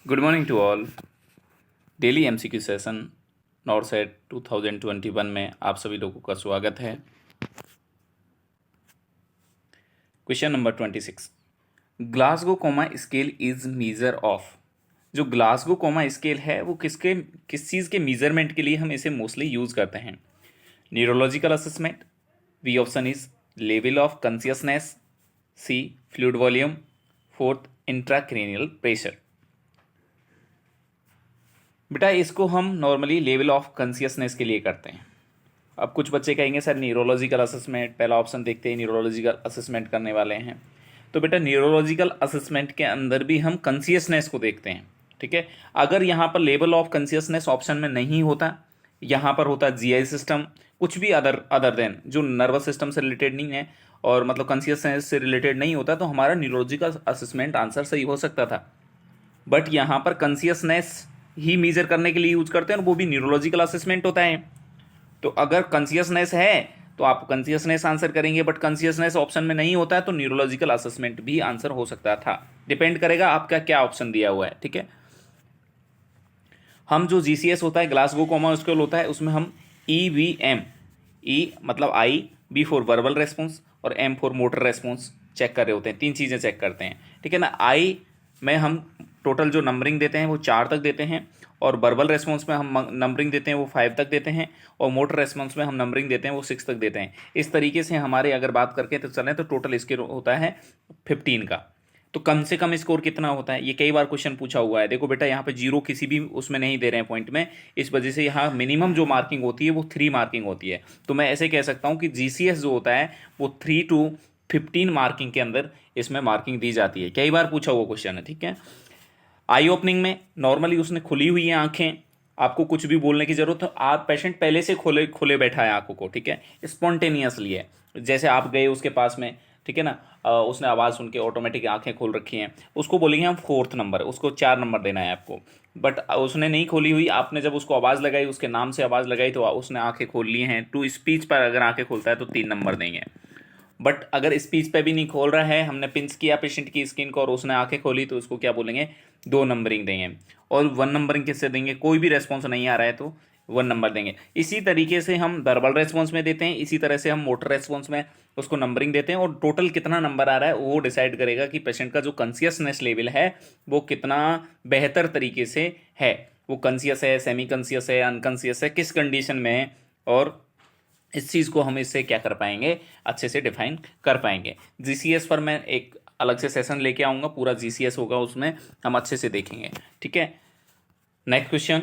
Good morning to all. Daily MCQ session NORCET 2021 में आप सभी लोगों का स्वागत है। Question number 26, Glasgow coma scale is measure of. जो ग्लासगो कोमा स्केल है वो किस चीज़ के मीजरमेंट के लिए हम इसे मोस्टली यूज़ करते हैं? Neurological assessment, B option is level of consciousness, C fluid volume, fourth intracranial pressure. बेटा इसको हम नॉर्मली लेवल ऑफ कॉन्शियसनेस के लिए करते हैं। अब कुछ बच्चे कहेंगे सर न्यूरोलॉजिकल असेसमेंट, पहला ऑप्शन देखते हैं न्यूरोलॉजिकल असेसमेंट करने वाले हैं। तो बेटा न्यूरोलॉजिकल असेसमेंट के अंदर भी हम कॉन्शियसनेस को देखते हैं। ठीक है, अगर यहाँ पर लेवल ऑफ कॉन्शियसनेस ऑप्शन में नहीं होता, यहाँ पर होता जीआई सिस्टम, कुछ भी अदर देन जो नर्वस सिस्टम से रिलेटेड नहीं है और मतलब कॉन्शियसनेस से रिलेटेड नहीं होता, तो हमारा न्यूरोलॉजिकल असेसमेंट आंसर सही हो सकता था। बट यहाँ पर कॉन्शियसनेस ही मेजर करने के लिए यूज करते हैं और वो भी न्यूरोलॉजिकल असेसमेंट होता है। तो अगर कॉन्शियसनेस है तो आप कॉन्शियसनेस आंसर करेंगे, बट कॉन्शियसनेस ऑप्शन में नहीं होता है तो न्यूरोलॉजिकल असेसमेंट भी आंसर हो सकता था। डिपेंड करेगा आपका क्या ऑप्शन दिया हुआ है। ठीक है, हम जो जीसीएस होता है ग्लासगो कॉमा स्केल होता है उसमें हम EVM, ई मतलब eye, V for verbal response और M for motor response check कर रहे होते हैं। तीन चीज़ें चेक करते हैं। ठीक है ना, आई में हम टोटल जो नंबरिंग देते हैं वो 4 तक देते हैं और वर्बल रेस्पॉन्स में हम नंबरिंग देते हैं वो 5 तक देते हैं और मोटर रेस्पॉन्स में हम नंबरिंग देते हैं वो 6 तक देते हैं। इस तरीके से हमारे अगर बात करके तो चलें तो टोटल इसके होता है 15 का। तो कम से कम स्कोर कितना होता है, ये कई बार क्वेश्चन पूछा हुआ है। देखो बेटा यहाँ पे 0 किसी भी उसमें नहीं दे रहे हैं पॉइंट में, इस वजह से यहाँ मिनिमम जो मार्किंग होती है वो 3 मार्किंग होती है। तो मैं ऐसे कह सकता हूँ कि जीसीएस जो होता है वो 3 to 15 मार्किंग के अंदर इसमें मार्किंग दी जाती है। कई बार पूछा हुआ क्वेश्चन है। ठीक है, आई ओपनिंग में नॉर्मली उसने खुली हुई है आंखें, आपको कुछ भी बोलने की जरूरत है, आप पेशेंट पहले से खोले खुले बैठा है आंखों को। ठीक है, स्पॉन्टेनियसली है, जैसे आप गए उसके पास में, ठीक है ना, उसने आवाज़ सुन के ऑटोमेटिक आंखें खोल रखी हैं, उसको बोलेंगे हम 4th नंबर, उसको 4 नंबर देना है आपको। बट उसने नहीं खोली हुई, आपने जब उसको आवाज़ लगाई, उसके नाम से आवाज़ लगाई तो उसने आंखें खोल ली हैं। टू स्पीच पर अगर आंखें खोलता है तो 3 नंबर देंगे। बट अगर स्पीच पे भी नहीं खोल रहा है, हमने पिंच किया पेशेंट की स्किन को और उसने आंखें खोली, तो उसको क्या बोलेंगे, 2 नंबरिंग देंगे। और 1 नंबरिंग किससे देंगे, कोई भी रेस्पॉन्स नहीं आ रहा है तो 1 नंबर देंगे। इसी तरीके से हम वर्बल रेस्पॉन्स में देते हैं, इसी तरह से हम मोटर रेस्पॉन्स में उसको नंबरिंग देते हैं और टोटल कितना नंबर आ रहा है वो डिसाइड करेगा कि पेशेंट का जो कॉन्शियसनेस लेवल है वो कितना बेहतर तरीके से है, वो कॉन्शियस है, सेमी कॉन्शियस है, अनकॉन्शियस है, किस कंडीशन में है, और इस चीज़ को हम इससे क्या कर पाएंगे, अच्छे से डिफाइन कर पाएंगे। जीसीएस पर मैं एक अलग से सेशन लेके आऊँगा, पूरा जीसीएस होगा, उसमें हम अच्छे से देखेंगे। ठीक है, next question,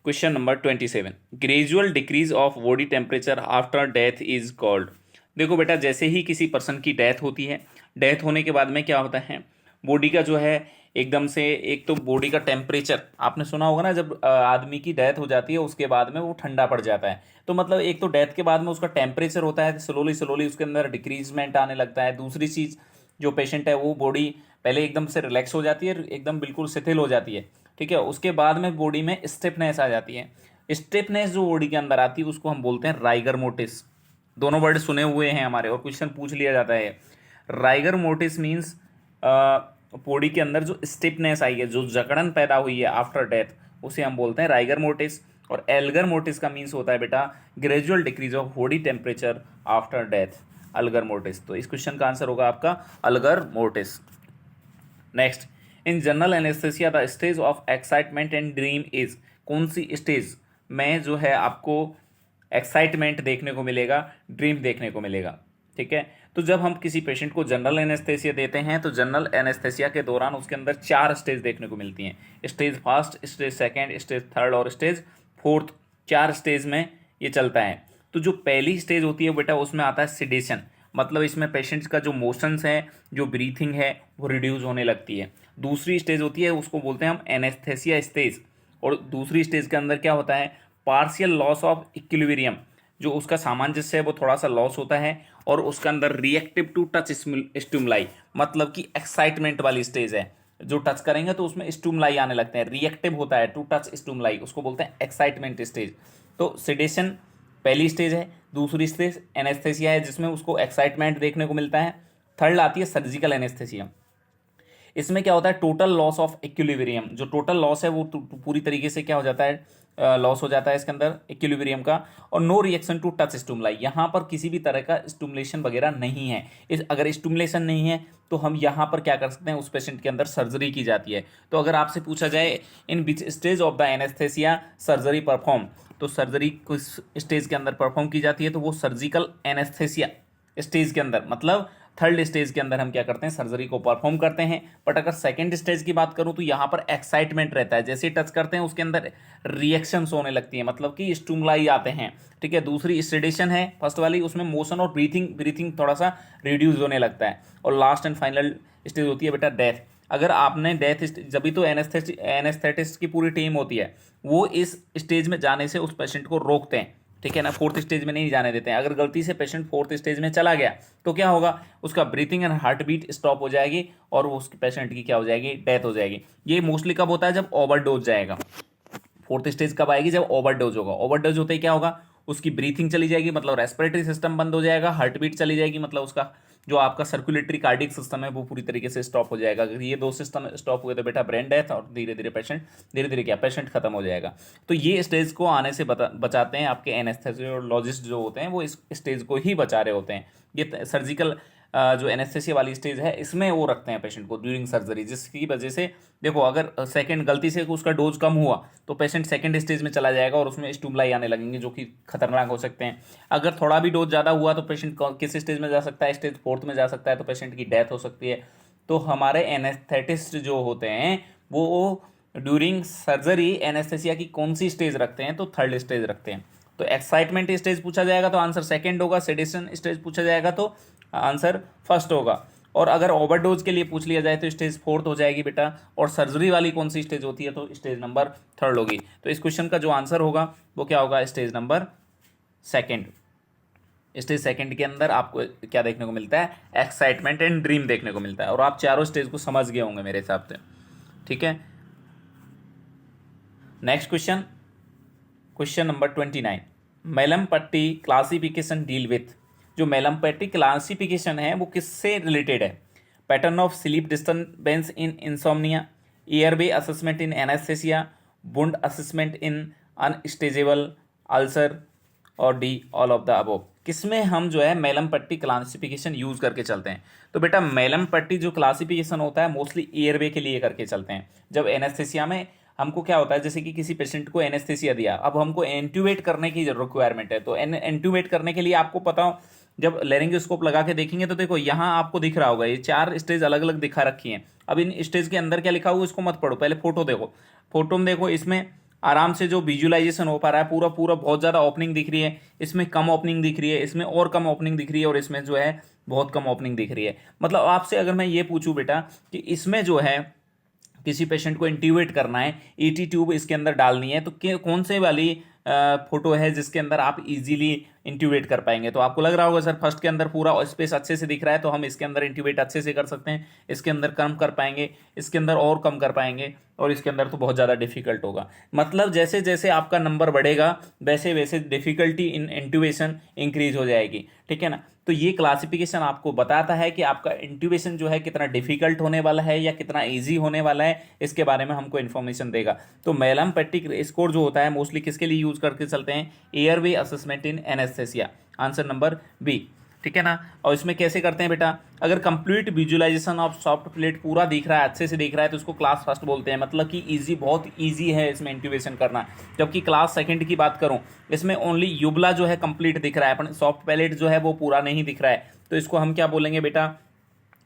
question number 27, gradual decrease of body temperature after death is called. देखो बेटा जैसे ही किसी पर्सन की डेथ होती है, डेथ होने के बाद में क्या होता है, बॉडी का जो है एकदम से, एक तो बॉडी का टेम्परेचर, आपने सुना होगा ना, जब आदमी की डेथ हो जाती है उसके बाद में वो ठंडा पड़ जाता है, तो मतलब एक तो डेथ के बाद में उसका टेम्परेचर होता है स्लोली स्लोली उसके अंदर डिक्रीजमेंट आने लगता है। दूसरी चीज़, जो पेशेंट है वो बॉडी पहले एकदम से रिलैक्स हो जाती है, एकदम बिल्कुल शिथिल हो जाती है। ठीक है, उसके बाद में बॉडी में स्टिफनेस आ जाती है। स्टिफनेस जो बॉडी के अंदर आती है उसको हम बोलते हैं राइगर मोटिस। दोनों वर्ड सुने हुए हैं हमारे और क्वेश्चन पूछ लिया जाता है। राइगर मोटिस मीन्स बॉडी के अंदर जो स्टिफनेस आई है, जो जकड़न पैदा हुई है आफ्टर डेथ, उसे हम बोलते हैं राइगर मोटिस। और एल्गर मोटिस का मीन्स होता है बेटा gradual decrease of body temperature after death, अल्गर mortise. तो इस क्वेश्चन का आंसर होगा आपका अल्गर mortise. Next, in general anaesthesia the stage of excitement and dream is. कौन सी स्टेज में जो है आपको एक्साइटमेंट देखने को मिलेगा, ड्रीम देखने को मिलेगा। ठीक है, तो जब हम किसी पेशेंट को जनरल एनेस्थेसिया देते हैं तो जनरल एनेस्थेसिया के दौरान उसके अंदर 4 स्टेज देखने को मिलती हैं, stage first, stage second, stage third और स्टेज फोर्थ। 4 स्टेज में ये चलता है। तो जो पहली स्टेज होती है बेटा उसमें आता है सिडेशन, मतलब इसमें पेशेंट्स का जो मोशंस है, जो ब्रीथिंग है वो रिड्यूस होने लगती है। दूसरी स्टेज होती है उसको बोलते हैं हम एनेस्थेसिया स्टेज, और दूसरी स्टेज के अंदर क्या होता है, पार्शियल लॉस ऑफ इक्विलिब्रियम, जो उसका सामंजस्य है वो थोड़ा सा लॉस होता है, और उसके अंदर रिएक्टिव टू टच स्टिमुलाई, मतलब कि एक्साइटमेंट वाली स्टेज है, जो टच करेंगे तो उसमें स्टिमुलाई आने लगते हैं, रिएक्टिव होता है टू टच स्टिमुलाई, उसको बोलते हैं एक्साइटमेंट स्टेज। तो सिडेशन पहली स्टेज है, दूसरी स्टेज एनेस्थेसिया है जिसमें उसको एक्साइटमेंट देखने को मिलता है, थर्ड आती है सर्जिकल एनेस्थेसिया। इसमें क्या होता है, टोटल लॉस ऑफ इक्विलिब्रियम, जो टोटल लॉस है वो पूरी तरीके से क्या हो जाता है, लॉस हो जाता है इसके अंदर इक्विलिब्रियम का। और no reaction to touch stimuli, यहाँ पर किसी भी तरह का स्टिमुलेशन वगैरह नहीं है। अगर स्टिमुलेशन नहीं है तो हम यहाँ पर क्या कर सकते हैं, उस पेशेंट के अंदर सर्जरी की जाती है। तो अगर आपसे पूछा जाए in which stage of the anaesthesia surgery perform, तो सर्जरी किस स्टेज के अंदर परफॉर्म की जाती है, तो वो सर्जिकल एनेस्थेसिया स्टेज के अंदर, मतलब थर्ड स्टेज के अंदर हम क्या करते हैं, सर्जरी को परफॉर्म करते हैं। बट अगर सेकंड स्टेज की बात करूं तो यहाँ पर एक्साइटमेंट रहता है, जैसे टच करते हैं उसके अंदर रिएक्शंस होने लगती है, मतलब कि स्टिमुलाई आते हैं। ठीक है, दूसरी सेडेशन है फर्स्ट वाली, उसमें मोशन और ब्रीथिंग थोड़ा सा रिड्यूस होने लगता है। और लास्ट एंड फाइनल स्टेज होती है बेटा डेथ। अगर आपने डेथ, जब तो एनेस्थेटिस्ट की पूरी टीम होती है, वो इस स्टेज में जाने से उस पेशेंट को रोकते हैं। ठीक है ना, फोर्थ स्टेज में नहीं जाने देते हैं। अगर गलती से पेशेंट फोर्थ स्टेज में चला गया तो क्या होगा, उसका breathing and heart beat stop हो जाएगी और उस पेशेंट की क्या हो जाएगी, डेथ हो जाएगी। ये मोस्टली कब होता है, जब ओवरडोज जाएगा। फोर्थ स्टेज कब आएगी, जब ओवरडोज होगा। ओवरडोज होते ही क्या होगा, उसकी ब्रीथिंग चली जाएगी, मतलब रेस्पिरेटरी सिस्टम बंद हो जाएगा, हार्ट बीट चली जाएगी, मतलब उसका जो आपका सर्कुलेटरी कार्डिक सिस्टम है वो पूरी तरीके से स्टॉप हो जाएगा। अगर ये दो सिस्टम स्टॉप हुए तो बेटा ब्रेन डेथ, और धीरे धीरे क्या पेशेंट खत्म हो जाएगा। तो ये स्टेज को आने से बचाते हैं आपके एनेस्थेसियोलॉजिस्ट जो होते हैं, वो इस स्टेज को ही बचा रहे होते हैं। ये सर्जिकल जो एनेस्थेसिया वाली स्टेज है इसमें वो रखते हैं पेशेंट को ड्यूरिंग सर्जरी, जिसकी वजह से देखो अगर सेकंड गलती से उसका डोज कम हुआ तो पेशेंट सेकंड स्टेज में चला जाएगा और उसमें स्टिमुलाई आने लगेंगे जो कि खतरनाक हो सकते हैं। अगर थोड़ा भी डोज ज़्यादा हुआ तो पेशेंट किस स्टेज में जा सकता है, स्टेज फोर्थ में जा सकता है, तो पेशेंट की डेथ हो सकती है। तो हमारे एनेस्थेटिस्ट जो होते हैं वो ड्यूरिंग सर्जरी एनेस्थेसिया की कौन सी स्टेज रखते हैं, तो थर्ड स्टेज रखते हैं। तो एक्साइटमेंट स्टेज पूछा जाएगा तो आंसर सेकंड होगा, सेडेशन स्टेज पूछा जाएगा तो आंसर फर्स्ट होगा। और अगर ओवरडोज के लिए पूछ लिया जाए तो स्टेज फोर्थ हो जाएगी बेटा। और सर्जरी वाली कौन सी स्टेज होती है, तो स्टेज नंबर थर्ड होगी। तो इस क्वेश्चन का जो आंसर होगा वो क्या होगा, stage number second. Stage second के अंदर आपको क्या देखने को मिलता है, एक्साइटमेंट एंड ड्रीम देखने को मिलता है। और आप चारों स्टेज को समझ गए होंगे मेरे हिसाब से। ठीक है, next question, question number 29। Melam पट्टी क्लासिफिकेशन डील विथ, जो मेलम पट्टी क्लासिफिकेशन है वो किससे रिलेटेड है, pattern of sleep disturbance in insomnia, airway assessment in anaesthesia, wound assessment in unstageable ulcer, और the all of the above. किसमें हम जो है मेलम पट्टी क्लासिफिकेशन यूज करके चलते हैं, तो बेटा मेलम पट्टी जो क्लासिफिकेशन होता है मोस्टली एयरवे के लिए करके चलते हैं। जब एनेस्थेसिया में हमको क्या होता है, जैसे कि किसी पेशेंट को एनेस्थेसिया दिया, अब हमको एंट्यूबेट करने की रिक्वायरमेंट है, तो एंट्यूबेट करने के लिए आपको पता हो, जब लेरिंगोस्कोप लगा के देखेंगे तो देखो यहाँ आपको दिख रहा होगा ये 4 स्टेज अलग अलग दिखा रखी हैं। अब इन स्टेज के अंदर क्या लिखा हुआ इसको मत पढ़ो, पहले फोटो देखो। फोटो में देखो, इसमें आराम से जो विजुअलाइजेशन हो पा रहा है, पूरा पूरा बहुत ज़्यादा ओपनिंग दिख रही है, इसमें कम ओपनिंग दिख रही है, इसमें और कम ओपनिंग दिख रही है, और इसमें जो है बहुत कम ओपनिंग दिख रही है। मतलब आपसे अगर मैं ये पूछूं बेटा कि इसमें जो है किसी पेशेंट को इंट्यूबेट करना है, ईटी ट्यूब इसके अंदर डालनी है, तो कौन से वाली फोटो है जिसके अंदर आप इजीली इंट्यूबेट कर पाएंगे। तो आपको लग रहा होगा सर फर्स्ट के अंदर पूरा स्पेस अच्छे से दिख रहा है तो हम इसके अंदर इंट्यूबेट अच्छे से कर सकते हैं, इसके अंदर कम कर पाएंगे, इसके अंदर और कम कर पाएंगे, और इसके अंदर तो बहुत ज़्यादा डिफिकल्ट होगा। मतलब जैसे जैसे आपका नंबर बढ़ेगा वैसे वैसे डिफिकल्टी इन इंट्यूबेशन इंक्रीज हो जाएगी। ठीक है ना, तो ये क्लासिफिकेशन आपको बताता है कि आपका इंट्यूबेशन जो है कितना डिफिकल्ट होने वाला है या कितना इजी होने वाला है, इसके बारे में हमको इन्फॉर्मेशन देगा। तो मेलम पट्टी स्कोर जो होता है मोस्टली किसके लिए यूज करके चलते हैं, airway assessment in anaesthesia, answer number B. ठीक है ना, और इसमें कैसे करते हैं बेटा, अगर complete visualisation of soft plate पूरा दिख रहा है, अच्छे से दिख रहा है, तो इसको क्लास फर्स्ट बोलते हैं, मतलब कि इजी, बहुत इजी है इसमें इंट्यूबेशन करना। जबकि क्लास सेकंड की बात करूं, इसमें ओनली यूबला जो है कंप्लीट दिख रहा है, अपन सॉफ्ट पैलेट जो है वो पूरा नहीं दिख रहा है, तो इसको हम क्या बोलेंगे बेटा,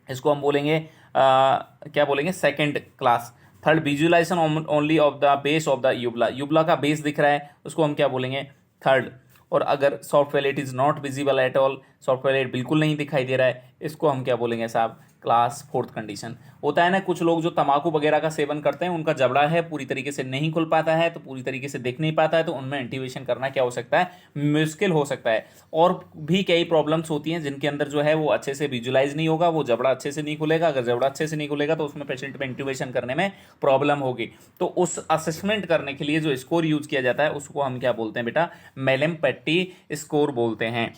इसको हम बोलेंगे क्या बोलेंगे, second class. Third, visualisation only of the base of the uvula, uvula का बेस दिख रहा है, उसको हम क्या बोलेंगे, थर्ड। और अगर soft palate is not visible at all, soft palate बिल्कुल नहीं दिखाई दे रहा है, इसको हम क्या बोलेंगे साहब, क्लास फोर्थ कंडीशन। होता है ना कुछ लोग जो तंबाकू वगैरह का सेवन करते हैं, उनका जबड़ा है पूरी तरीके से नहीं खुल पाता है, तो पूरी तरीके से दिख नहीं पाता है, तो उनमें इंट्यूबेशन करना क्या हो सकता है, मुश्किल हो सकता है। और भी कई प्रॉब्लम्स होती हैं जिनके अंदर जो है वो अच्छे से विजुलाइज नहीं होगा, वो जबड़ा अच्छे से नहीं खुलेगा। अगर जबड़ा अच्छे से नहीं खुलेगा तो उसमें पेशेंट में इंट्यूबेशन करने में प्रॉब्लम होगी। तो उस असेसमेंट करने के लिए जो स्कोर यूज किया जाता है उसको हम क्या बोलते हैं बेटा, मेलम पट्टी स्कोर बोलते हैं।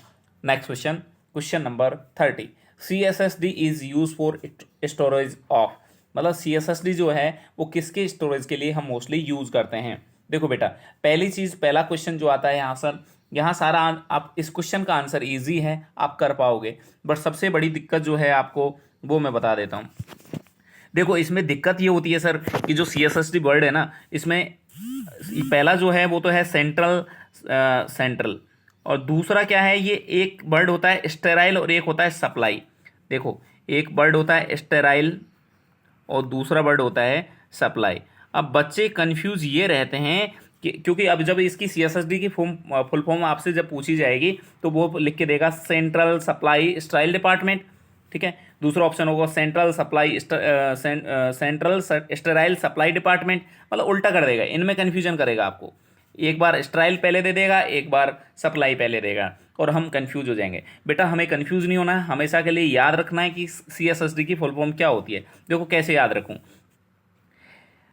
Next question, question number 30। CSSD is used for storage of, मतलब CSSD जो है वो किसके स्टोरेज के लिए हम मोस्टली यूज़ करते हैं। देखो बेटा, पहली चीज़, पहला क्वेश्चन जो आता है यहाँ सर, यहाँ सारा आप इस क्वेश्चन का आंसर ईजी है, आप कर पाओगे, बट सबसे बड़ी दिक्कत जो है आपको वो मैं बता देता हूँ। देखो इसमें दिक्कत ये होती है सर कि जो CSSD वर्ड है ना, इसमें पहला जो है वो तो है सेंट्रल, और दूसरा क्या है, ये एक वर्ड होता है स्टेराइल और एक होता है सप्लाई। देखो एक वर्ड होता है स्टेराइल और दूसरा वर्ड होता है सप्लाई। अब बच्चे कंफ्यूज ये रहते हैं कि क्योंकि अब जब इसकी CSSD की फुल फॉर्म आपसे जब पूछी जाएगी तो वो लिख के देगा सेंट्रल सप्लाई स्टाइल डिपार्टमेंट, ठीक है। दूसरा ऑप्शन होगा सेंट्रल स्टेराइल सप्लाई डिपार्टमेंट, मतलब उल्टा कर देगा, इनमें कन्फ्यूजन करेगा आपको। एक बार स्टेराइल पहले दे देगा, एक बार सप्लाई पहले देगा, और हम कंफ्यूज हो जाएंगे। बेटा हमें कंफ्यूज नहीं होना है, हमेशा के लिए याद रखना है कि CSSD की फुल फॉर्म क्या होती है। देखो कैसे याद रखूँ,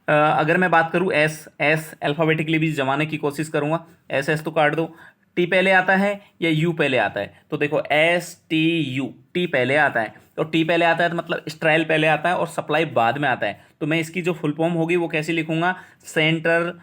अगर मैं बात करूँ एस अल्फ़ाबेटिकली भी जमाने की कोशिश करूँगा। एस तो काट दो, टी पहले आता है या यू पहले आता है, तो देखो STU, टी पहले आता है, तो टी पहले आता है तो मतलब स्टेराइल पहले आता है और सप्लाई बाद में आता है। तो मैं इसकी जो फुल फॉर्म होगी वो कैसे लिखूंगा, सेंट्रल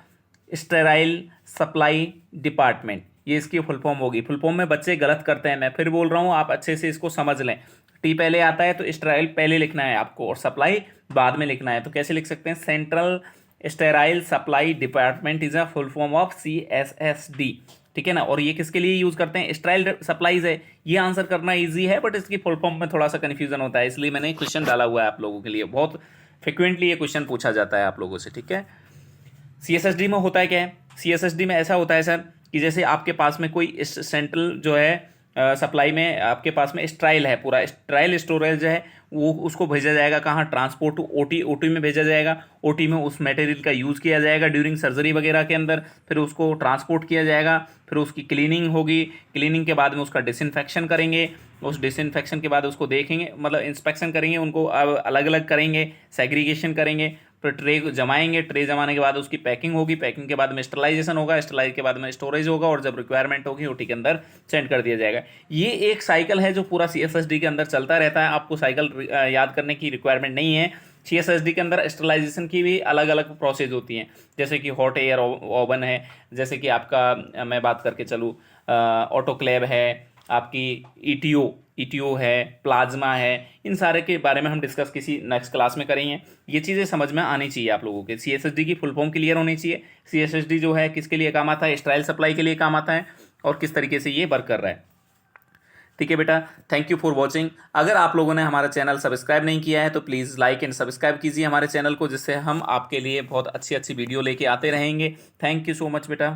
स्टेराइल सप्लाई डिपार्टमेंट, ये इसकी फुल फॉर्म होगी। फुल फॉर्म में बच्चे गलत करते हैं, मैं फिर बोल रहा हूँ, आप अच्छे से इसको समझ लें। टी पहले आता है तो स्टेराइल पहले लिखना है आपको और सप्लाई बाद में लिखना है। तो कैसे लिख सकते हैं, central sterile supply department is a full form of CSSD, ठीक है ना। और ये किसके लिए यूज करते हैं, स्टेराइल सप्लाईज है। ये आंसर करना इजी है, बट इसकी फुल फॉर्म में थोड़ा सा कंफ्यूजन होता है, इसलिए मैंने क्वेश्चन डाला हुआ है आप लोगों के लिए। बहुत फ्रिक्वेंटली ये क्वेश्चन पूछा जाता है आप लोगों से, ठीक है। CSSD में होता है क्या है, CSSD में ऐसा होता है सर कि जैसे आपके पास में कोई सेंट्रल जो है सप्लाई में आपके पास में स्टेराइल है, पूरा स्टेराइल स्टोरेज है, वो उसको भेजा जाएगा कहाँ, ट्रांसपोर्ट टू OT में भेजा जाएगा। OT में उस मटेरियल का यूज़ किया जाएगा ड्यूरिंग सर्जरी वगैरह के अंदर, फिर उसको ट्रांसपोर्ट किया जाएगा, फिर उसकी क्लीनिंग होगी, क्लीनिंग के बाद में उसका डिसइंफेक्शन करेंगे, उस डिसइंफेक्शन के बाद उसको देखेंगे, मतलब इंस्पेक्शन करेंगे, उनको अलग अलग करेंगे, सेग्रीगेशन करेंगे, फिर ट्रे जमाएंगे, ट्रे जमाने के बाद उसकी पैकिंग होगी, पैकिंग के बाद में स्टरलाइजेशन होगा, स्टरलाइज के बाद में स्टोरेज होगा, और जब रिक्वायरमेंट होगी OT के अंदर सेंड कर दिया जाएगा। ये एक साइकिल है जो पूरा CSSD के अंदर चलता रहता है। आपको साइकिल याद करने की रिक्वायरमेंट नहीं है। CSSD के अंदर स्टरलाइजेशन की भी अलग अलग प्रोसेस होती हैं, जैसे कि हॉट एयर ओवन है, जैसे कि आपका मैं बात करके चलूँ ऑटोक्लेव है, आपकी ETO है, प्लाज्मा है, इन सारे के बारे में हम डिस्कस किसी नेक्स्ट क्लास में करेंगे। ये चीज़ें समझ में आनी चाहिए आप लोगों के। CSSD की फुल फॉर्म क्लियर होनी चाहिए, CSSD जो है किसके लिए काम आता है, स्टेराइल सप्लाई के लिए काम आता है, और किस तरीके से ये वर्क कर रहा है, ठीक है बेटा। Thank you for watching. अगर आप लोगों ने हमारा चैनल सब्सक्राइब नहीं किया है तो प्लीज़ लाइक एंड सब्सक्राइब कीजिए हमारे चैनल को, जिससे हम आपके लिए बहुत अच्छी अच्छी वीडियो लेके आते रहेंगे। थैंक यू सो मच बेटा।